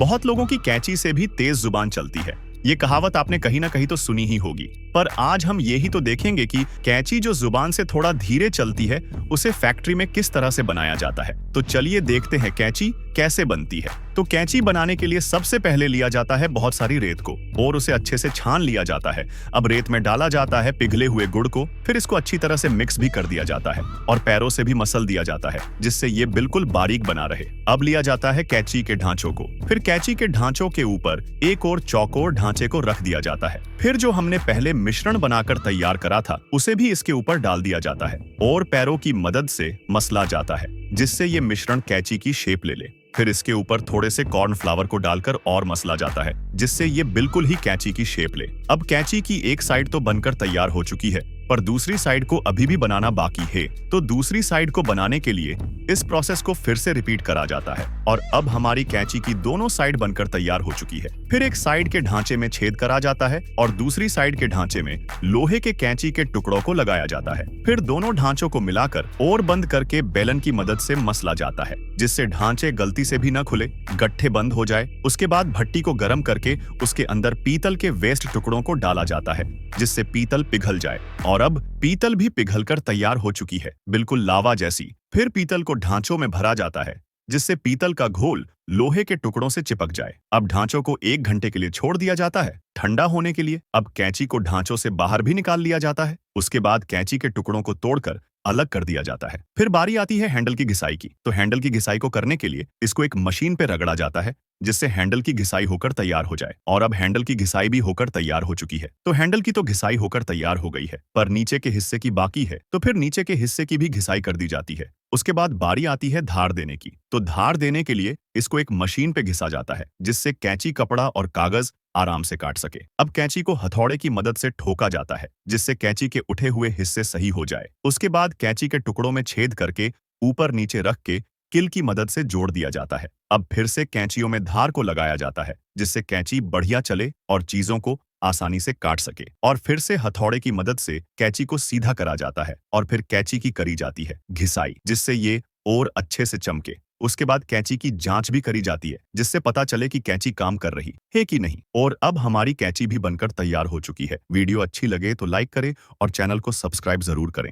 बहुत लोगों की कैंची से भी तेज जुबान चलती है। ये कहावत आपने कहीं ना कहीं तो सुनी ही होगी। पर आज हम ये ही तो देखेंगे कि कैंची जो जुबान से थोड़ा धीरे चलती है, उसे फैक्ट्री में किस तरह से बनाया जाता है। तो चलिए देखते हैं कैंची कैसे बनती है। तो कैंची बनाने के लिए सबसे पहले लिया जाता है बहुत सारी रेत को और उसे अच्छे से छान लिया जाता है। अब रेत में डाला जाता है पिघले हुए गुड़ को, फिर इसको अच्छी तरह से मिक्स भी कर दिया जाता है और पैरों से भी मसल दिया जाता है जिससे ये बिल्कुल बारीक बना रहे। अब लिया जाता है कैंची के ढांचों को, फिर कैंची के ढांचों के ऊपर एक और चौकोर ढांचे को रख दिया जाता है। फिर जो हमने पहले मिश्रण बनाकर तैयार करा था उसे भी इसके ऊपर डाल दिया जाता है और पैरों की मदद से मसला जाता है जिससे ये मिश्रण कैंची की शेप ले ले। फिर इसके ऊपर थोड़े से कॉर्नफ्लावर को डालकर और मसला जाता है जिससे ये बिल्कुल ही कैंची की शेप ले। अब कैंची की एक साइड तो बनकर तैयार हो चुकी है, पर दूसरी साइड को अभी भी बनाना बाकी है। तो दूसरी साइड को बनाने के लिए इस प्रोसेस को फिर से रिपीट करा जाता है और अब हमारी कैंची की दोनों साइड बनकर तैयार हो चुकी है। फिर एक साइड के ढांचे में छेद करा जाता है और दूसरी साइड के ढांचे में लोहे के कैंची के टुकड़ों को लगाया जाता है। फिर दोनों ढांचों को मिलाकर और बंद करके बेलन की मदद से मसला जाता है जिससे ढांचे गलती से भी न खुले, गट्ठे बंद हो जाए। उसके बाद भट्टी को गर्म करके उसके अंदर पीतल के वेस्ट टुकड़ों को डाला जाता है जिससे पीतल पिघल जाए और अब पीतल भी पिघलकर तैयार हो चुकी है, बिल्कुल लावा जैसी। फिर पीतल को ढांचों में भरा जाता है जिससे पीतल का घोल लोहे के टुकड़ों से चिपक जाए। अब ढांचों को 1 घंटे के लिए छोड़ दिया जाता है ठंडा होने के लिए। अब कैंची को ढांचों से बाहर भी निकाल लिया जाता है। उसके बाद कैंची के टुकड़ों को तोड़कर अलग कर दिया जाता है। फिर बारी आती है हैंडल की घिसाई की। तो हैंडल की घिसाई को करने के लिए इसको एक मशीन पे रगड़ा जाता है जिससे हैंडल की घिसाई होकर तैयार हो जाए। और अब हैंडल की घिसाई भी होकर तैयार हो चुकी है। तो हैंडल की तो घिसाई होकर तैयार हो गई है, पर नीचे के हिस्से की बाकी है, तो फिर नीचे के हिस्से की भी घिसाई कर दी जाती है। उसके बाद बारी आती है धार देने की। तो धार देने के लिए इसको एक मशीन पे घिसा जाता है जिससे कैंची कपड़ा और कागज आराम से काट सके। अब कैंची को हथौड़े की मदद से ठोका जाता है जिससे कैंची के उठे हुए हिस्से सही हो जाए। उसके बाद कैंची के टुकड़ों में छेद करके ऊपर नीचे रख के किल की मदद से जोड़ दिया जाता है। अब फिर से कैंचियों में धार को लगाया जाता है जिससे कैंची बढ़िया चले और चीजों को आसानी से काट सके। और फिर से हथौड़े की मदद से कैंची को सीधा करा जाता है और फिर कैंची की करी जाती है घिसाई जिससे ये और अच्छे से चमके। उसके बाद कैंची की जांच भी करी जाती है जिससे पता चले कि कैंची काम कर रही है कि नहीं। और अब हमारी कैंची भी बनकर तैयार हो चुकी है। वीडियो अच्छी लगे तो लाइक करें और चैनल को सब्सक्राइब जरूर करें।